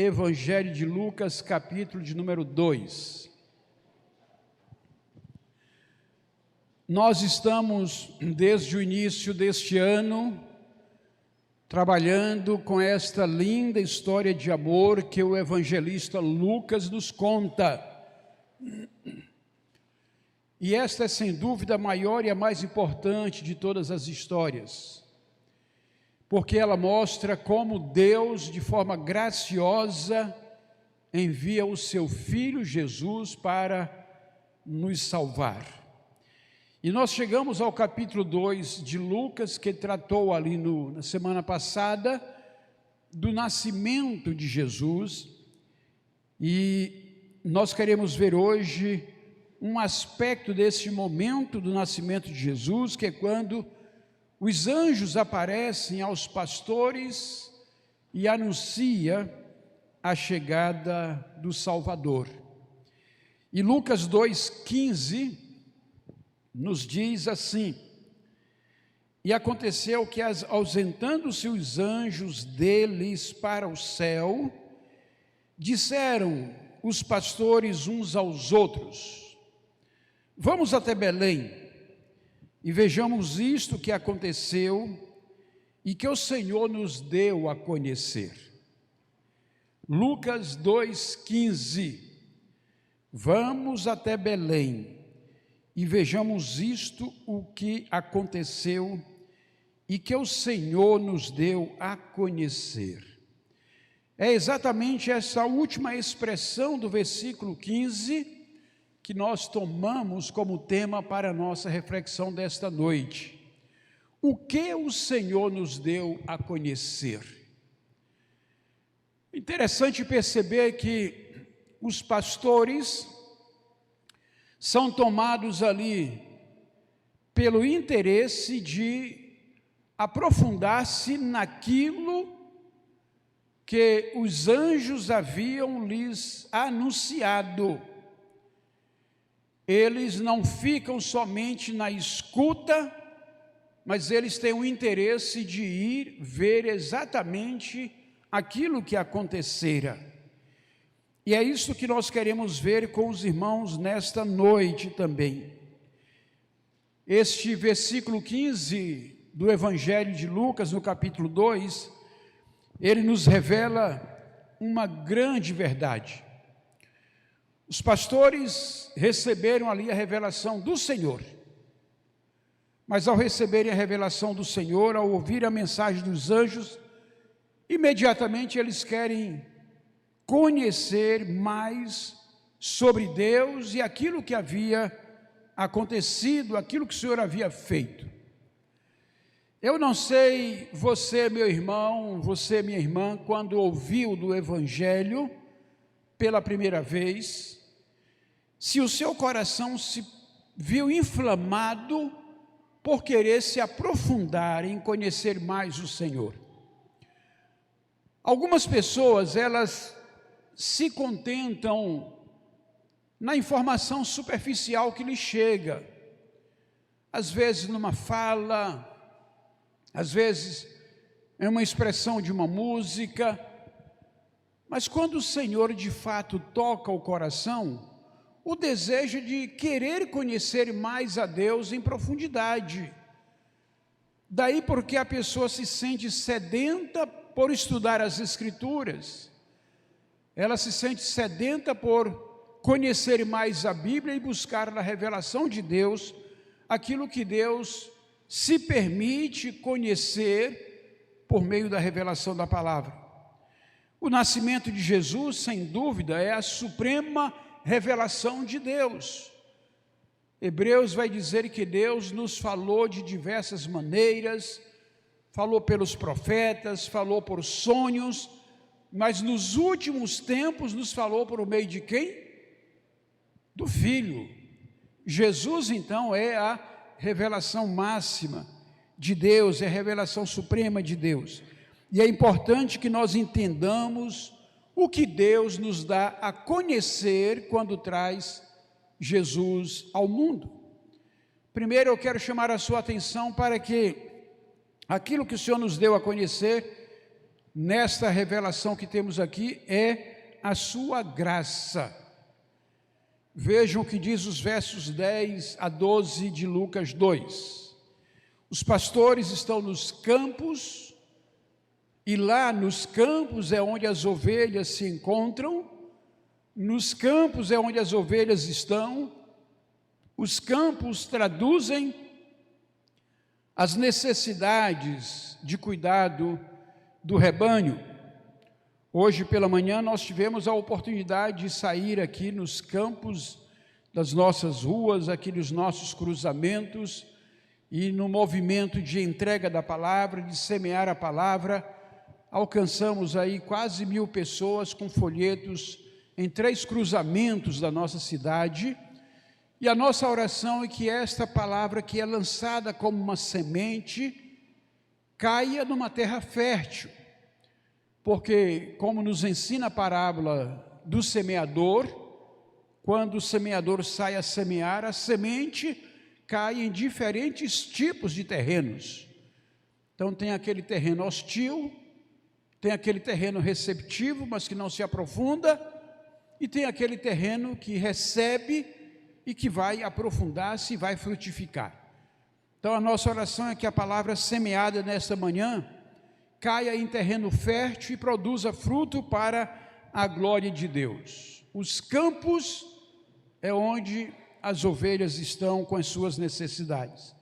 Evangelho de Lucas, capítulo de número 2. Nós estamos, desde o início deste ano, trabalhando com esta linda história de amor que o evangelista Lucas nos conta. E esta é, sem dúvida, a maior e a mais importante de todas as histórias, porque ela mostra como Deus, de forma graciosa, envia o seu Filho Jesus para nos salvar. E nós chegamos ao capítulo 2 de Lucas, que tratou ali na semana passada, do nascimento de Jesus, e nós queremos ver hoje um aspecto desse momento do nascimento de Jesus, que é quando os anjos aparecem aos pastores e anuncia a chegada do Salvador. E Lucas 2,15 nos diz assim: e aconteceu que, ausentando-se os anjos deles para o céu, disseram os pastores uns aos outros: vamos até Belém e vejamos isto que aconteceu e que o Senhor nos deu a conhecer. Lucas 2,15: vamos até Belém e vejamos isto o que aconteceu e que o Senhor nos deu a conhecer. É exatamente essa última expressão do versículo 15 que nós tomamos como tema para a nossa reflexão desta noite. O que o Senhor nos deu a conhecer? Interessante perceber que os pastores são tomados ali pelo interesse de aprofundar-se naquilo que os anjos haviam lhes anunciado. Eles não ficam somente na escuta, mas eles têm o interesse de ir ver exatamente aquilo que acontecera. E é isso que nós queremos ver com os irmãos nesta noite também. Este versículo 15 do Evangelho de Lucas, no capítulo 2, ele nos revela uma grande verdade. Os pastores receberam ali a revelação do Senhor, mas ao receberem a revelação do Senhor, ao ouvir a mensagem dos anjos, imediatamente eles querem conhecer mais sobre Deus e aquilo que havia acontecido, aquilo que o Senhor havia feito. Eu não sei, você, meu irmão, você, minha irmã, quando ouviu do Evangelho pela primeira vez, se o seu coração se viu inflamado por querer se aprofundar em conhecer mais o Senhor. Algumas pessoas, elas se contentam na informação superficial que lhes chega, às vezes numa fala, às vezes em uma expressão de uma música, mas quando o Senhor de fato toca o coração, o desejo de querer conhecer mais a Deus em profundidade. Daí porque a pessoa se sente sedenta por estudar as Escrituras, ela se sente sedenta por conhecer mais a Bíblia e buscar na revelação de Deus aquilo que Deus se permite conhecer por meio da revelação da palavra. O nascimento de Jesus, sem dúvida, é a suprema revelação de Deus. Hebreus vai dizer que Deus nos falou de diversas maneiras, falou pelos profetas, falou por sonhos, mas nos últimos tempos nos falou por meio de quem? Do Filho. Jesus, então, é a revelação máxima de Deus, é a revelação suprema de Deus. E é importante que nós entendamos o que Deus nos dá a conhecer quando traz Jesus ao mundo. Primeiro eu quero chamar a sua atenção para que aquilo que o Senhor nos deu a conhecer nesta revelação que temos aqui é a sua graça. Vejam o que diz os versos 10 a 12 de Lucas 2. Os pastores estão nos campos, e lá nos campos é onde as ovelhas se encontram, nos campos é onde as ovelhas estão. Os campos traduzem as necessidades de cuidado do rebanho. Hoje pela manhã nós tivemos a oportunidade de sair aqui nos campos das nossas ruas, aqui nos nossos cruzamentos, e no movimento de entrega da palavra, de semear a palavra, alcançamos aí quase 1000 pessoas com folhetos em 3 cruzamentos da nossa cidade, e a nossa oração é que esta palavra, que é lançada como uma semente, caia numa terra fértil, porque, como nos ensina a parábola do semeador, quando o semeador sai a semear, a semente cai em diferentes tipos de terrenos. Então tem aquele terreno hostil, tem aquele terreno receptivo, mas que não se aprofunda, e tem aquele terreno que recebe e que vai aprofundar-se e vai frutificar. Então a nossa oração é que a palavra semeada nesta manhã caia em terreno fértil e produza fruto para a glória de Deus. Os campos é onde as ovelhas estão com as suas necessidades.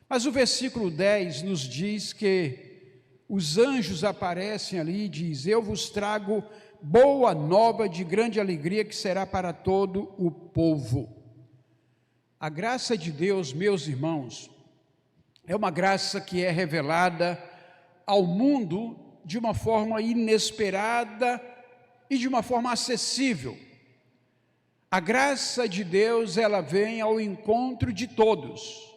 Mas o versículo 10 nos diz que os anjos aparecem ali e diz: eu vos trago boa nova de grande alegria, que será para todo o povo. A graça de Deus, meus irmãos, é uma graça que é revelada ao mundo de uma forma inesperada e de uma forma acessível. A graça de Deus, ela vem ao encontro de todos.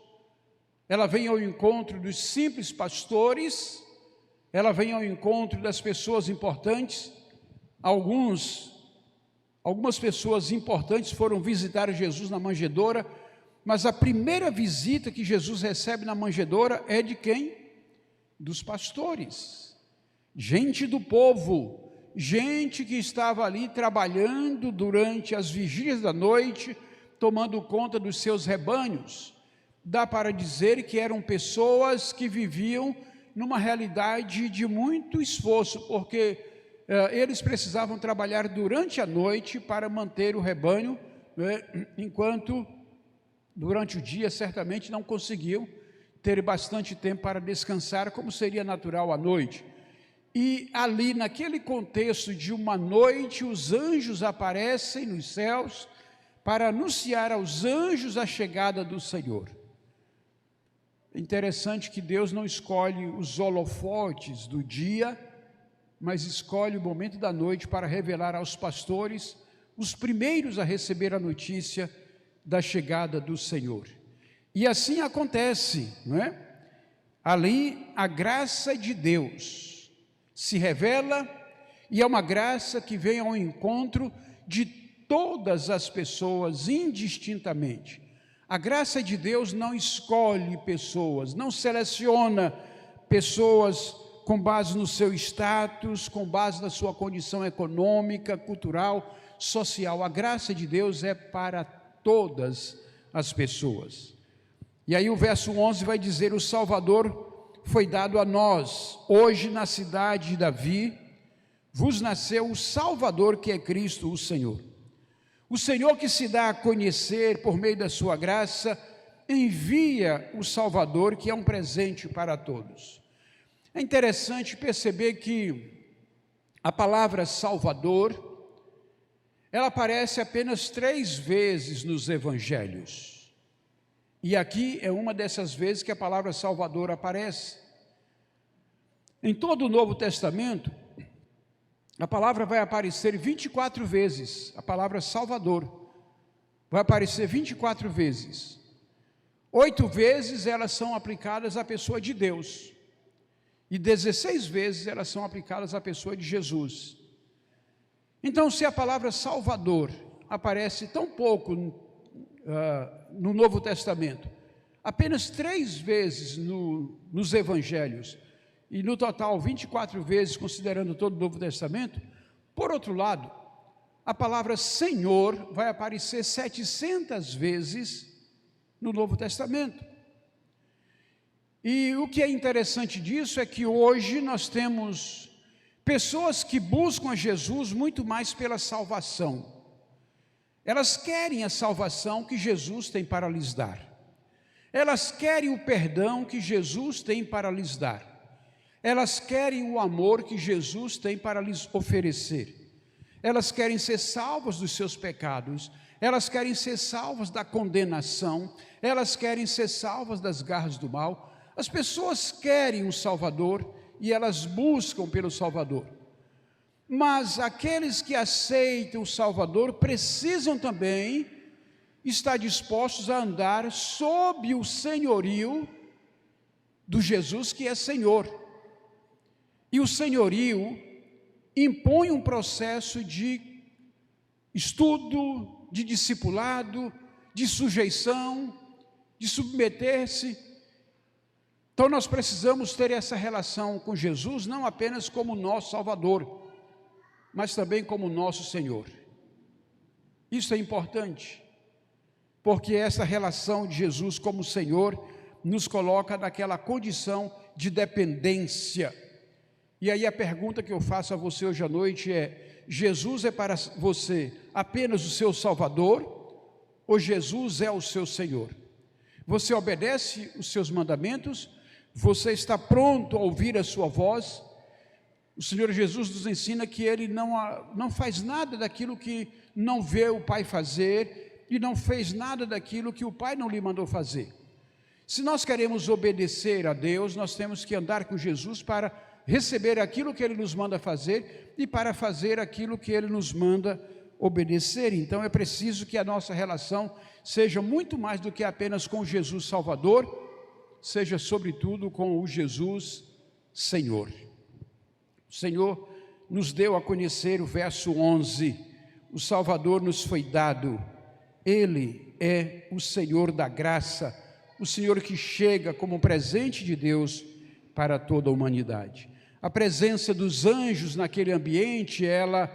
Ela vem ao encontro dos simples pastores, ela vem ao encontro das pessoas importantes. Algumas pessoas importantes foram visitar Jesus na manjedoura, mas a primeira visita que Jesus recebe na manjedoura é de quem? Dos pastores, gente do povo, gente que estava ali trabalhando durante as vigílias da noite, tomando conta dos seus rebanhos. Dá para dizer que eram pessoas que viviam numa realidade de muito esforço, porque eles precisavam trabalhar durante a noite para manter o rebanho, enquanto durante o dia certamente não conseguiam ter bastante tempo para descansar, como seria natural à noite. E ali, naquele contexto de uma noite, os anjos aparecem nos céus para anunciar aos anjos a chegada do Senhor. É interessante que Deus não escolhe os holofotes do dia, mas escolhe o momento da noite para revelar aos pastores, os primeiros a receber a notícia da chegada do Senhor. E assim acontece, não é? Ali a graça de Deus se revela, e é uma graça que vem ao encontro de todas as pessoas indistintamente. A graça de Deus não escolhe pessoas, não seleciona pessoas com base no seu status, com base na sua condição econômica, cultural, social. A graça de Deus é para todas as pessoas. E aí o verso 11 vai dizer: o Salvador foi dado a nós, hoje na cidade de Davi, vos nasceu o Salvador, que é Cristo o Senhor. O Senhor, que se dá a conhecer por meio da sua graça, envia o Salvador, que é um presente para todos. É interessante perceber que a palavra Salvador, ela aparece apenas 3 vezes nos evangelhos. E aqui é uma dessas vezes que a palavra Salvador aparece. Em todo o Novo Testamento, a palavra vai aparecer 24 vezes, a palavra Salvador vai aparecer 24 vezes. 8 vezes elas são aplicadas à pessoa de Deus, e 16 vezes elas são aplicadas à pessoa de Jesus. Então, se a palavra Salvador aparece tão pouco no Novo Testamento, apenas 3 vezes nos evangelhos, e no total 24 vezes, considerando todo o Novo Testamento. Por outro lado, a palavra Senhor vai aparecer 700 vezes no Novo Testamento. E o que é interessante disso é que hoje nós temos pessoas que buscam a Jesus muito mais pela salvação. Elas querem a salvação que Jesus tem para lhes dar. Elas querem o perdão que Jesus tem para lhes dar. Elas querem o amor que Jesus tem para lhes oferecer. Elas querem ser salvas dos seus pecados. Elas querem ser salvas da condenação. Elas querem ser salvas das garras do mal. As pessoas querem um Salvador e elas buscam pelo Salvador. Mas aqueles que aceitam o Salvador precisam também estar dispostos a andar sob o senhorio do Jesus que é Senhor. E o senhorio impõe um processo de estudo, de discipulado, de sujeição, de submeter-se. Então nós precisamos ter essa relação com Jesus, não apenas como nosso Salvador, mas também como nosso Senhor. Isso é importante, porque essa relação de Jesus como Senhor nos coloca naquela condição de dependência. E aí a pergunta que eu faço a você hoje à noite é: Jesus é para você apenas o seu Salvador, ou Jesus é o seu Senhor? Você obedece os seus mandamentos? Você está pronto a ouvir a sua voz? O Senhor Jesus nos ensina que Ele não faz nada daquilo que não vê o Pai fazer, e não fez nada daquilo que o Pai não lhe mandou fazer. Se nós queremos obedecer a Deus, nós temos que andar com Jesus para receber aquilo que Ele nos manda fazer e para fazer aquilo que Ele nos manda obedecer. Então é preciso que a nossa relação seja muito mais do que apenas com Jesus Salvador, seja sobretudo com o Jesus Senhor. O Senhor nos deu a conhecer o verso 11, o Salvador nos foi dado, Ele é o Senhor da graça, o Senhor que chega como presente de Deus para toda a humanidade. A presença dos anjos naquele ambiente, ela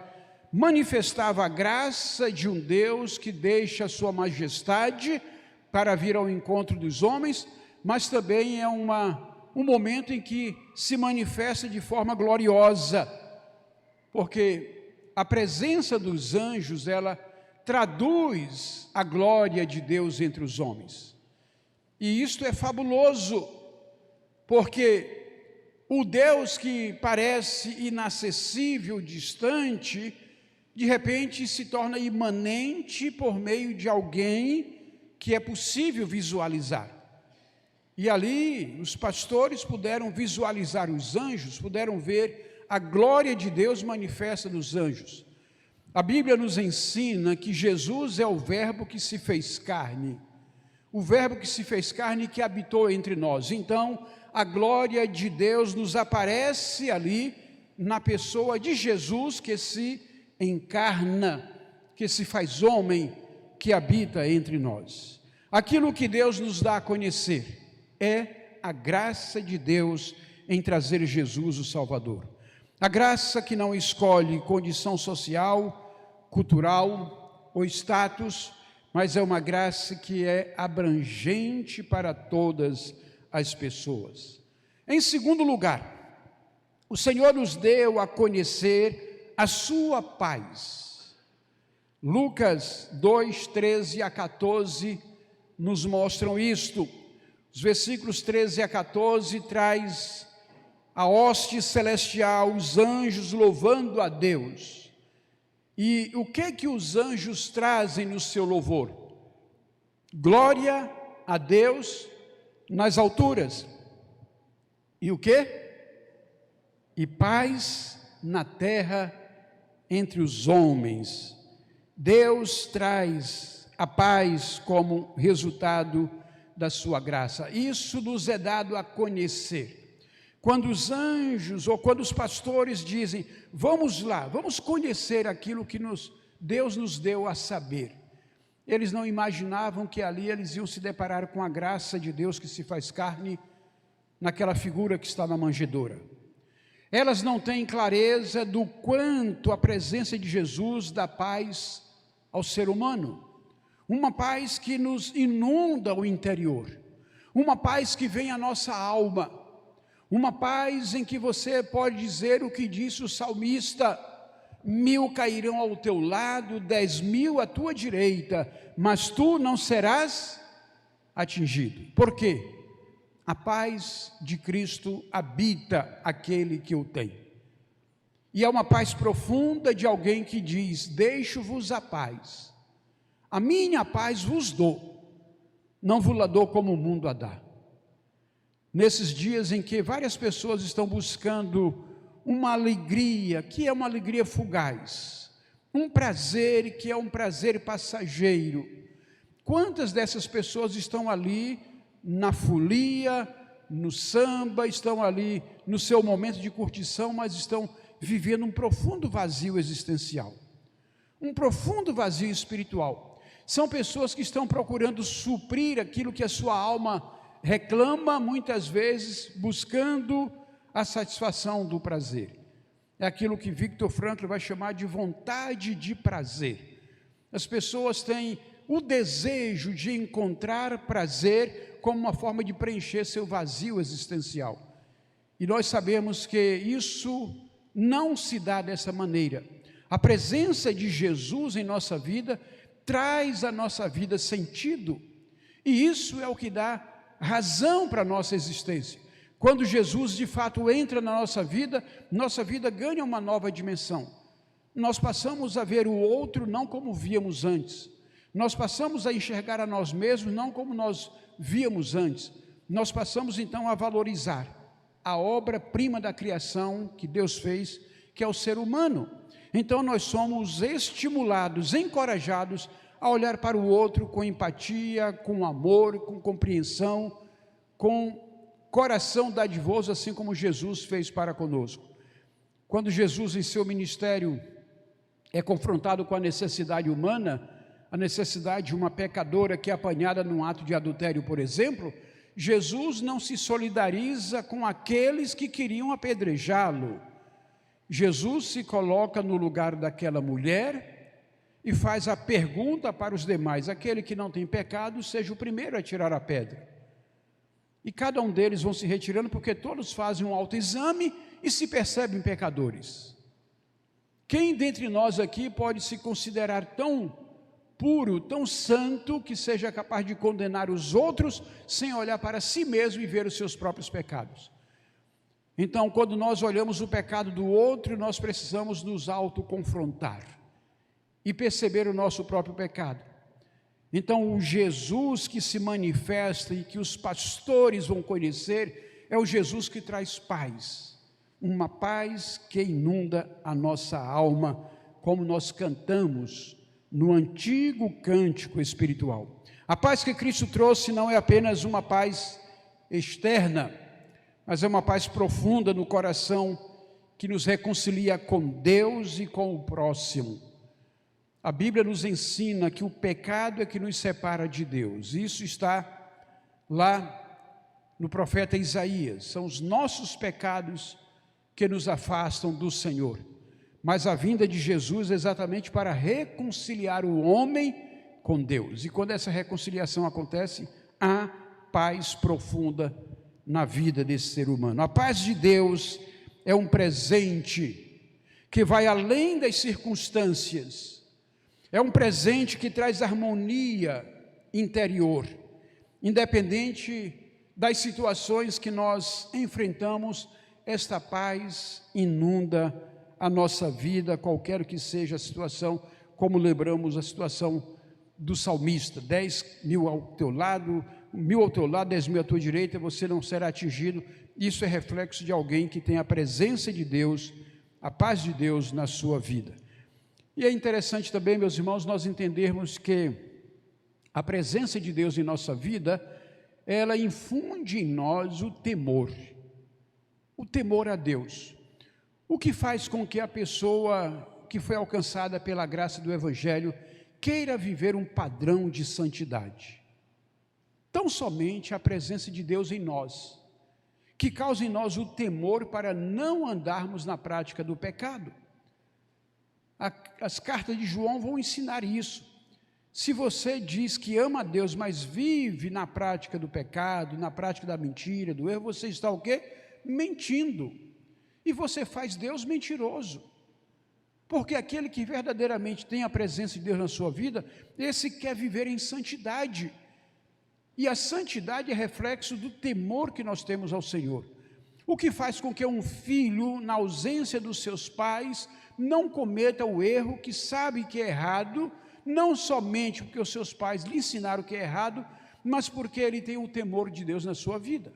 manifestava a graça de um Deus que deixa a sua majestade para vir ao encontro dos homens, mas também é um momento em que se manifesta de forma gloriosa, porque a presença dos anjos, ela traduz a glória de Deus entre os homens. E isto é fabuloso, porque o Deus que parece inacessível, distante, de repente se torna imanente por meio de alguém que é possível visualizar. E ali os pastores puderam visualizar os anjos, puderam ver a glória de Deus manifesta nos anjos. A Bíblia nos ensina que Jesus é o verbo que se fez carne, o verbo que se fez carne e que habitou entre nós. Então a glória de Deus nos aparece ali na pessoa de Jesus, que se encarna, que se faz homem, que habita entre nós. Aquilo que Deus nos dá a conhecer é a graça de Deus em trazer Jesus o Salvador. A graça que não escolhe condição social, cultural ou status, mas é uma graça que é abrangente para todas as pessoas. Em segundo lugar, o Senhor nos deu a conhecer a sua paz. Lucas 2, 13 a 14 nos mostram isto. Os versículos 13 a 14 traz a hoste celestial, os anjos louvando a Deus. E o que os anjos trazem no seu louvor? Glória a Deus nas alturas. E o quê? E paz na terra entre os homens. Deus traz a paz como resultado da sua graça. Isso nos é dado a conhecer. Quando os anjos ou quando os pastores dizem: vamos lá, vamos conhecer aquilo que Deus nos deu a saber, eles não imaginavam que ali eles iam se deparar com a graça de Deus que se faz carne naquela figura que está na manjedoura. Elas não têm clareza do quanto a presença de Jesus dá paz ao ser humano. Uma paz que nos inunda o interior. Uma paz que vem à nossa alma. Uma paz em que você pode dizer o que disse o salmista: 1000 cairão ao teu lado, 10.000 à tua direita, mas tu não serás atingido. Por quê? A paz de Cristo habita aquele que o tem. E é uma paz profunda de alguém que diz: deixo-vos a paz. A minha paz vos dou, não vos la dou como o mundo a dá. Nesses dias em que várias pessoas estão buscando uma alegria, que é uma alegria fugaz, um prazer que é um prazer passageiro. Quantas dessas pessoas estão ali na folia, no samba, estão ali no seu momento de curtição, mas estão vivendo um profundo vazio existencial, um profundo vazio espiritual. São pessoas que estão procurando suprir aquilo que a sua alma reclama, muitas vezes buscando a satisfação do prazer. É aquilo que Viktor Frankl vai chamar de vontade de prazer. As pessoas têm o desejo de encontrar prazer como uma forma de preencher seu vazio existencial. E nós sabemos que isso não se dá dessa maneira. A presença de Jesus em nossa vida traz à nossa vida sentido, e isso é o que dá razão para a nossa existência. Quando Jesus de fato entra na nossa vida ganha uma nova dimensão. Nós passamos a ver o outro não como víamos antes. Nós passamos a enxergar a nós mesmos não como nós víamos antes. Nós passamos então a valorizar a obra-prima da criação que Deus fez, que é o ser humano. Então nós somos estimulados, encorajados a olhar para o outro com empatia, com amor, com compreensão, com coração dadivoso, assim como Jesus fez para conosco. Quando Jesus em seu ministério é confrontado com a necessidade humana, a necessidade de uma pecadora que é apanhada num ato de adultério, por exemplo, Jesus não se solidariza com aqueles que queriam apedrejá-lo. Jesus se coloca no lugar daquela mulher e faz a pergunta para os demais: aquele que não tem pecado, seja o primeiro a tirar a pedra. E cada um deles vão se retirando, porque todos fazem um autoexame e se percebem pecadores. Quem dentre nós aqui pode se considerar tão puro, tão santo, que seja capaz de condenar os outros sem olhar para si mesmo e ver os seus próprios pecados? Então, quando nós olhamos o pecado do outro, nós precisamos nos autoconfrontar e perceber o nosso próprio pecado. Então, o Jesus que se manifesta e que os pastores vão conhecer é o Jesus que traz paz, uma paz que inunda a nossa alma, como nós cantamos no antigo cântico espiritual. A paz que Cristo trouxe não é apenas uma paz externa, mas é uma paz profunda no coração que nos reconcilia com Deus e com o próximo. A Bíblia nos ensina que o pecado é que nos separa de Deus. Isso está lá no profeta Isaías. São os nossos pecados que nos afastam do Senhor. Mas a vinda de Jesus é exatamente para reconciliar o homem com Deus. E quando essa reconciliação acontece, há paz profunda na vida desse ser humano. A paz de Deus é um presente que vai além das circunstâncias. É um presente que traz harmonia interior, independente das situações que nós enfrentamos. Esta paz inunda a nossa vida, qualquer que seja a situação, como lembramos a situação do salmista: 10.000 ao teu lado, 1.000 ao teu lado, 10.000 à tua direita, você não será atingido. Isso é reflexo de alguém que tem a presença de Deus, a paz de Deus na sua vida. E é interessante também, meus irmãos, nós entendermos que a presença de Deus em nossa vida, ela infunde em nós o temor a Deus, o que faz com que a pessoa que foi alcançada pela graça do Evangelho queira viver um padrão de santidade. Tão somente a presença de Deus em nós, que causa em nós o temor para não andarmos na prática do pecado. As cartas de João vão ensinar isso. Se você diz que ama a Deus, mas vive na prática do pecado, na prática da mentira, do erro, você está o quê? Mentindo. E você faz Deus mentiroso. Porque aquele que verdadeiramente tem a presença de Deus na sua vida, esse quer viver em santidade. E a santidade é reflexo do temor que nós temos ao Senhor. O que faz com que um filho, na ausência dos seus pais, não cometa o erro que sabe que é errado, não somente porque os seus pais lhe ensinaram que é errado, mas porque ele tem o temor de Deus na sua vida.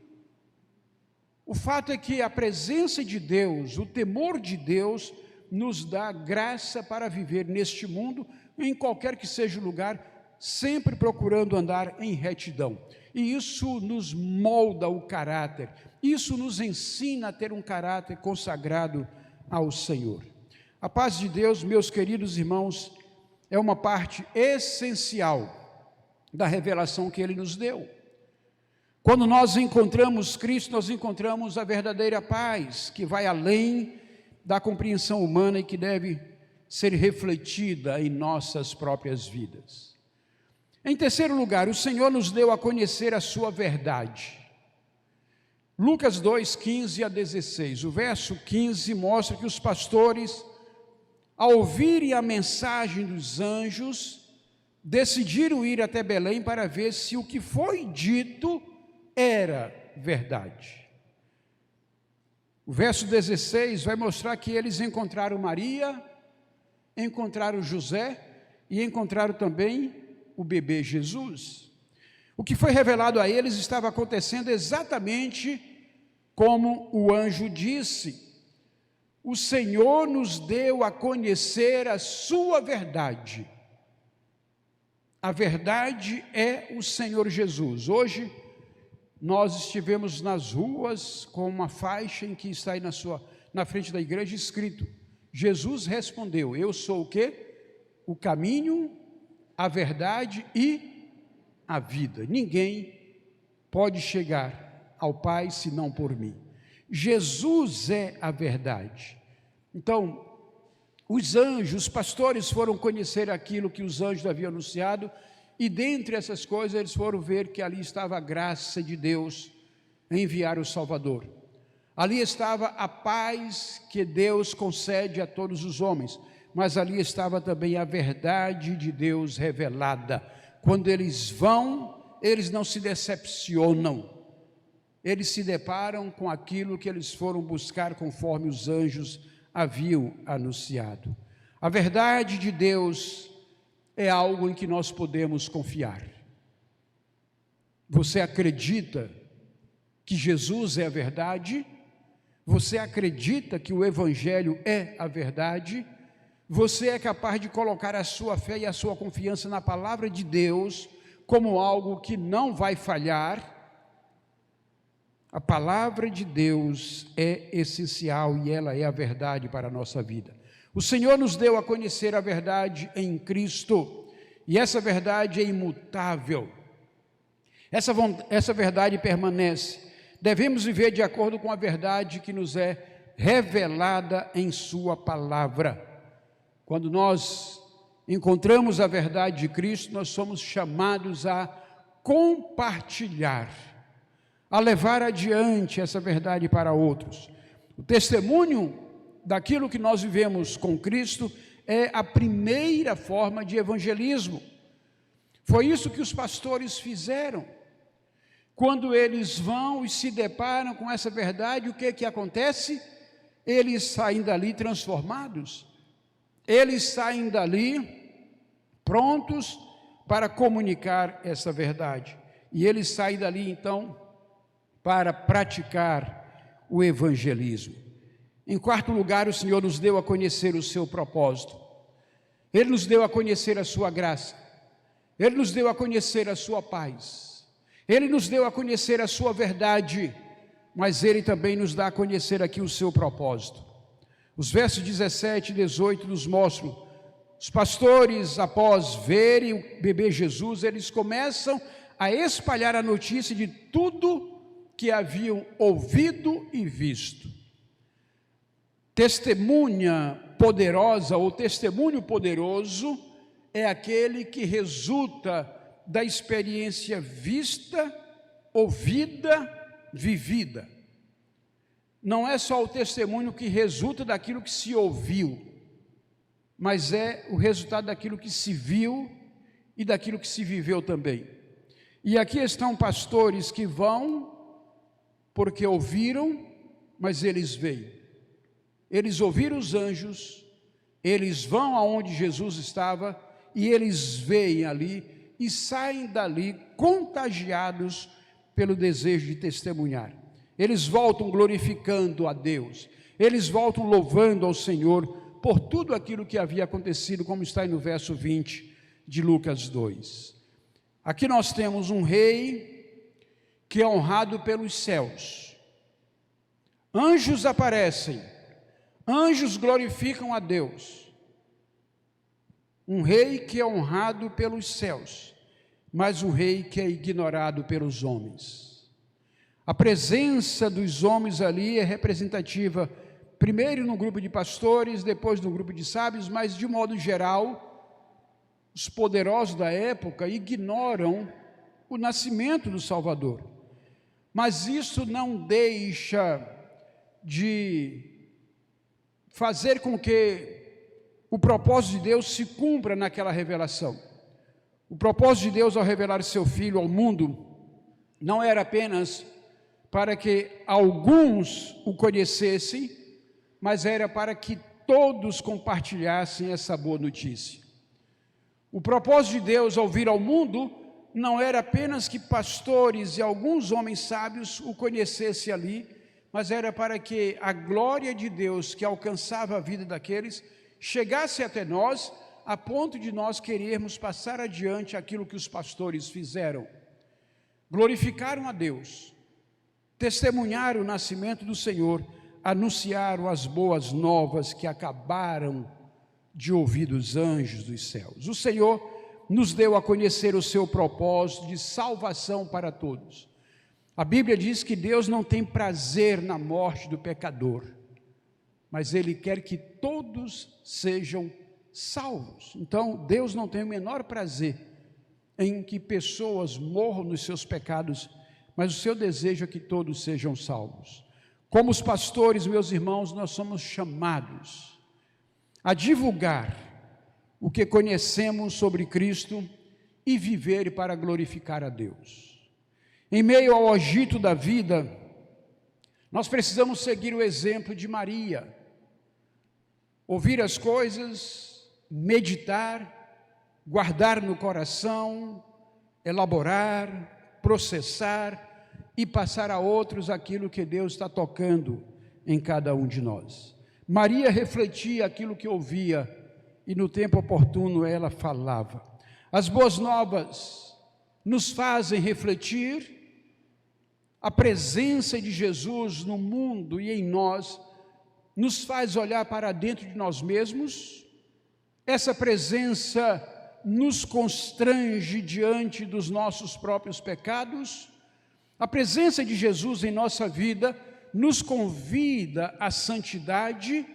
O fato é que a presença de Deus, o temor de Deus, nos dá graça para viver neste mundo, em qualquer que seja o lugar, sempre procurando andar em retidão. E isso nos molda o caráter, isso nos ensina a ter um caráter consagrado ao Senhor. A paz de Deus, meus queridos irmãos, é uma parte essencial da revelação que Ele nos deu. Quando nós encontramos Cristo, nós encontramos a verdadeira paz, que vai além da compreensão humana e que deve ser refletida em nossas próprias vidas. Em terceiro lugar, o Senhor nos deu a conhecer a sua verdade. Lucas 2, 15 a 16. O verso 15 mostra que os pastores, ao ouvirem a mensagem dos anjos, decidiram ir até Belém para ver se o que foi dito era verdade. O verso 16 vai mostrar que eles encontraram Maria, encontraram José e encontraram também o bebê Jesus. O que foi revelado a eles estava acontecendo exatamente como o anjo disse. O Senhor nos deu a conhecer a sua verdade. A verdade é o Senhor Jesus. Hoje nós estivemos nas ruas com uma faixa em que está aí na frente da igreja escrito: Jesus respondeu: eu sou o quê? O caminho, a verdade e a vida. Ninguém pode chegar ao Pai senão por mim. Jesus é a verdade. Então, os anjos, os pastores foram conhecer aquilo que os anjos haviam anunciado, e dentre essas coisas eles foram ver que ali estava a graça de Deus em enviar o Salvador. Ali estava a paz que Deus concede a todos os homens, mas ali estava também a verdade de Deus revelada. Quando eles vão, eles não se decepcionam. Eles se deparam com aquilo que eles foram buscar conforme os anjos haviam anunciado. A verdade de Deus é algo em que nós podemos confiar. Você acredita que Jesus é a verdade? Você acredita que o Evangelho é a verdade? Você é capaz de colocar a sua fé e a sua confiança na palavra de Deus como algo que não vai falhar? A palavra de Deus é essencial e ela é a verdade para a nossa vida. O Senhor nos deu a conhecer a verdade em Cristo, e essa verdade é imutável. Essa verdade permanece. Devemos viver de acordo com a verdade que nos é revelada em sua palavra. Quando nós encontramos a verdade de Cristo, nós somos chamados a compartilhar, a levar adiante essa verdade para outros. O testemunho daquilo que nós vivemos com Cristo é a primeira forma de evangelismo. Foi isso que os pastores fizeram. Quando eles vão e se deparam com essa verdade, o que acontece? Eles saem dali transformados. Eles saem dali prontos para comunicar essa verdade. E eles saem dali então para praticar o evangelismo. Em quarto lugar, o Senhor nos deu a conhecer o seu propósito. Ele nos deu a conhecer a sua graça. Ele nos deu a conhecer a sua paz. Ele nos deu a conhecer a sua verdade, mas Ele também nos dá a conhecer aqui o seu propósito. Os versos 17 e 18 nos mostram, os pastores, após verem o bebê Jesus, eles começam a espalhar a notícia de tudo que haviam ouvido e visto. Testemunha poderosa ou testemunho poderoso é aquele que resulta da experiência vista, ouvida, vivida. Não é só o testemunho que resulta daquilo que se ouviu, mas é o resultado daquilo que se viu e daquilo que se viveu também. E aqui estão pastores que vão porque ouviram, mas eles veem. Eles ouviram os anjos, eles vão aonde Jesus estava e eles veem ali e saem dali contagiados pelo desejo de testemunhar. Eles voltam glorificando a Deus, eles voltam louvando ao Senhor por tudo aquilo que havia acontecido, como está aí no verso 20 de Lucas 2. Aqui nós temos um rei que é honrado pelos céus. Anjos aparecem, anjos glorificam a Deus. Um rei que é honrado pelos céus, mas um rei que é ignorado pelos homens. A presença dos homens ali é representativa, primeiro no grupo de pastores, depois no grupo de sábios, mas de modo geral, os poderosos da época ignoram o nascimento do Salvador. Mas isso não deixa de fazer com que o propósito de Deus se cumpra naquela revelação. O propósito de Deus ao revelar seu Filho ao mundo não era apenas para que alguns o conhecessem, mas era para que todos compartilhassem essa boa notícia. O propósito de Deus ao vir ao mundo não era apenas que pastores e alguns homens sábios o conhecessem ali, mas era para que a glória de Deus que alcançava a vida daqueles chegasse até nós, a ponto de nós querermos passar adiante aquilo que os pastores fizeram. Glorificaram a Deus, testemunharam o nascimento do Senhor, anunciaram as boas novas que acabaram de ouvir dos anjos dos céus. O Senhor nos deu a conhecer o seu propósito de salvação para todos. A Bíblia diz que Deus não tem prazer na morte do pecador, mas Ele quer que todos sejam salvos. Então, Deus não tem o menor prazer em que pessoas morram nos seus pecados, mas o seu desejo é que todos sejam salvos. Como os pastores, meus irmãos, nós somos chamados a divulgar o que conhecemos sobre Cristo e viver para glorificar a Deus. Em meio ao agito da vida, nós precisamos seguir o exemplo de Maria, ouvir as coisas, meditar, guardar no coração, elaborar, processar e passar a outros aquilo que Deus está tocando em cada um de nós. Maria refletia aquilo que ouvia e no tempo oportuno ela falava. As boas novas nos fazem refletir. A presença de Jesus no mundo e em nós nos faz olhar para dentro de nós mesmos. Essa presença nos constrange diante dos nossos próprios pecados. A presença de Jesus em nossa vida nos convida à santidade,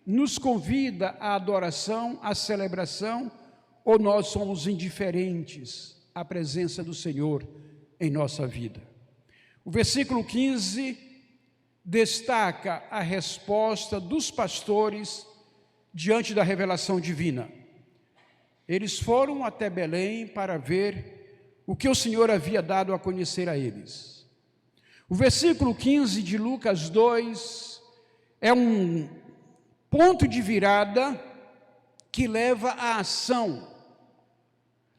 nos convida à adoração, à celebração, ou nós somos indiferentes à presença do Senhor em nossa vida. O versículo 15 destaca a resposta dos pastores diante da revelação divina. Eles foram até Belém para ver o que o Senhor havia dado a conhecer a eles. O versículo 15 de Lucas 2 é um ponto de virada que leva à ação,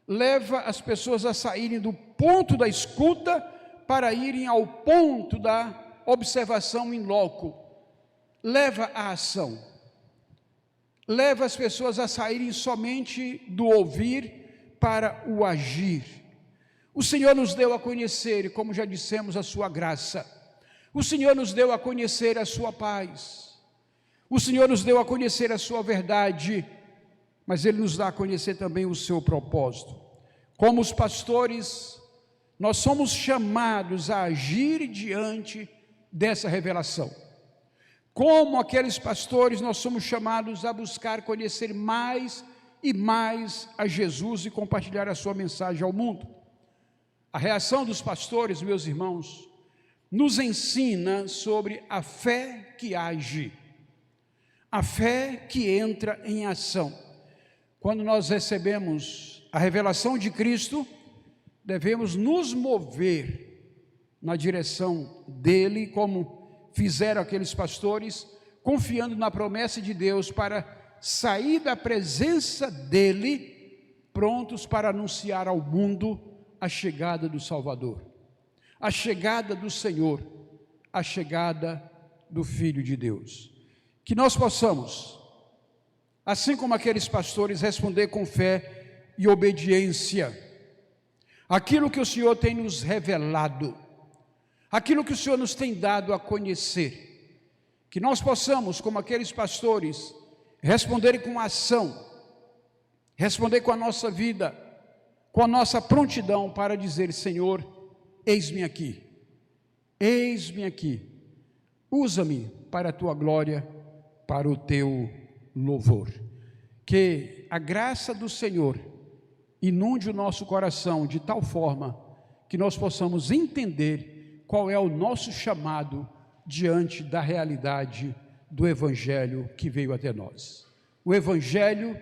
leva as pessoas a saírem do ponto da escuta para irem ao ponto da observação in loco. Leva à ação, leva as pessoas a saírem somente do ouvir para o agir. O Senhor nos deu a conhecer, como já dissemos, a sua graça. O Senhor nos deu a conhecer a sua paz. O Senhor nos deu a conhecer a sua verdade, mas Ele nos dá a conhecer também o seu propósito. Como os pastores, nós somos chamados a agir diante dessa revelação. Como aqueles pastores, nós somos chamados a buscar conhecer mais e mais a Jesus e compartilhar a sua mensagem ao mundo. A reação dos pastores, meus irmãos, nos ensina sobre a fé que age, a fé que entra em ação. Quando nós recebemos a revelação de Cristo, devemos nos mover na direção dele, como fizeram aqueles pastores, confiando na promessa de Deus para sair da presença dele, prontos para anunciar ao mundo a chegada do Salvador, a chegada do Senhor, a chegada do Filho de Deus. Que nós possamos, assim como aqueles pastores, responder com fé e obediência aquilo que o Senhor tem nos revelado, aquilo que o Senhor nos tem dado a conhecer. Que nós possamos, como aqueles pastores, responder com ação, responder com a nossa vida, com a nossa prontidão para dizer: Senhor, eis-me aqui, usa-me para a tua glória, para o teu louvor. Que a graça do Senhor inunde o nosso coração de tal forma que nós possamos entender qual é o nosso chamado diante da realidade do Evangelho que veio até nós. O Evangelho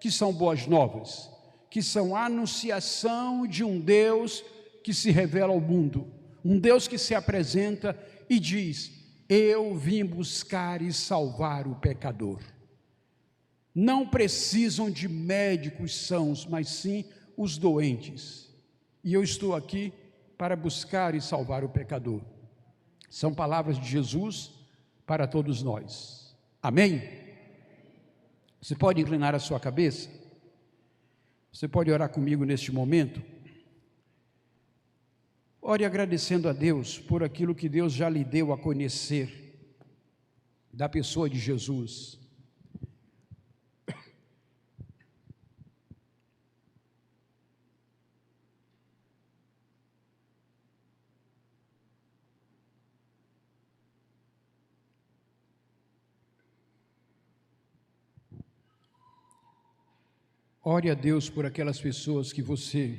que são boas novas, que são a anunciação de um Deus que se revela ao mundo, um Deus que se apresenta e diz: eu vim buscar e salvar o pecador. Não precisam de médicos sãos, mas sim os doentes. E eu estou aqui para buscar e salvar o pecador. São palavras de Jesus para todos nós. Amém? Você pode inclinar a sua cabeça? Você pode orar comigo neste momento? Ore agradecendo a Deus por aquilo que Deus já lhe deu a conhecer da pessoa de Jesus. Ore a Deus por aquelas pessoas que você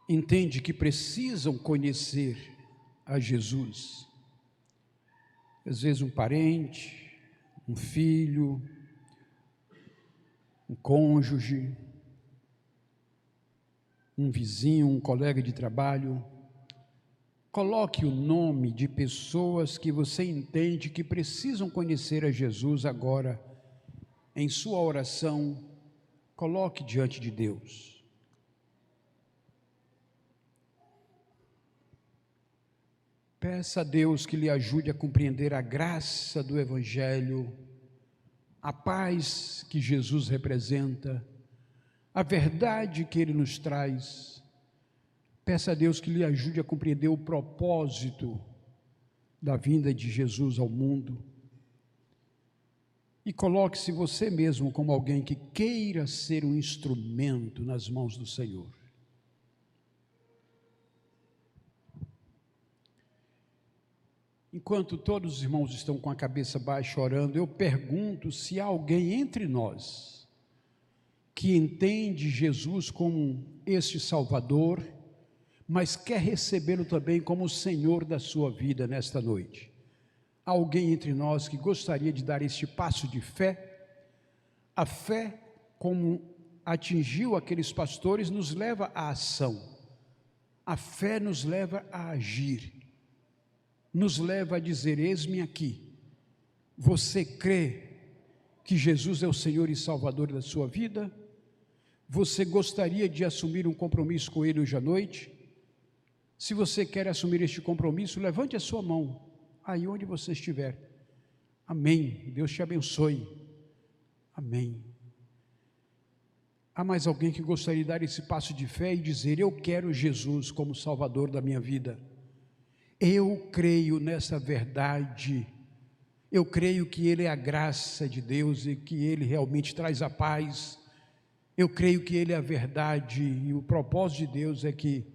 entende que precisam conhecer a Jesus. Às vezes um parente, um filho, um cônjuge, um vizinho, um colega de trabalho. Coloque o nome de pessoas que você entende que precisam conhecer a Jesus agora. Em sua oração, coloque diante de Deus. Peça a Deus que lhe ajude a compreender a graça do Evangelho, a paz que Jesus representa, a verdade que Ele nos traz. Peça a Deus que lhe ajude a compreender o propósito da vinda de Jesus ao mundo. E coloque-se você mesmo como alguém que queira ser um instrumento nas mãos do Senhor. Enquanto todos os irmãos estão com a cabeça baixa orando, eu pergunto se há alguém entre nós que entende Jesus como este Salvador, mas quer recebê-lo também como o Senhor da sua vida nesta noite. Há alguém entre nós que gostaria de dar este passo de fé? A fé, como atingiu aqueles pastores, nos leva à ação. A fé nos leva a agir, nos leva a dizer: eis-me aqui. Você crê que Jesus é o Senhor e Salvador da sua vida? Você gostaria de assumir um compromisso com Ele hoje à noite? Se você quer assumir este compromisso, levante a sua mão aí onde você estiver. Amém. Deus te abençoe. Amém. Há mais alguém que gostaria de dar esse passo de fé e dizer: eu quero Jesus como Salvador da minha vida. Eu creio nessa verdade. Eu creio que Ele é a graça de Deus e que Ele realmente traz a paz. Eu creio que Ele é a verdade e o propósito de Deus é que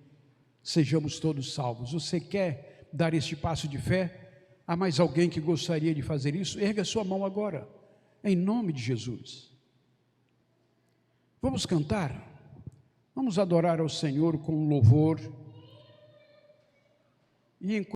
sejamos todos salvos. Você quer dar este passo de fé? Há mais alguém que gostaria de fazer isso? Erga sua mão agora, em nome de Jesus. Vamos cantar, vamos adorar ao Senhor com louvor. E enquanto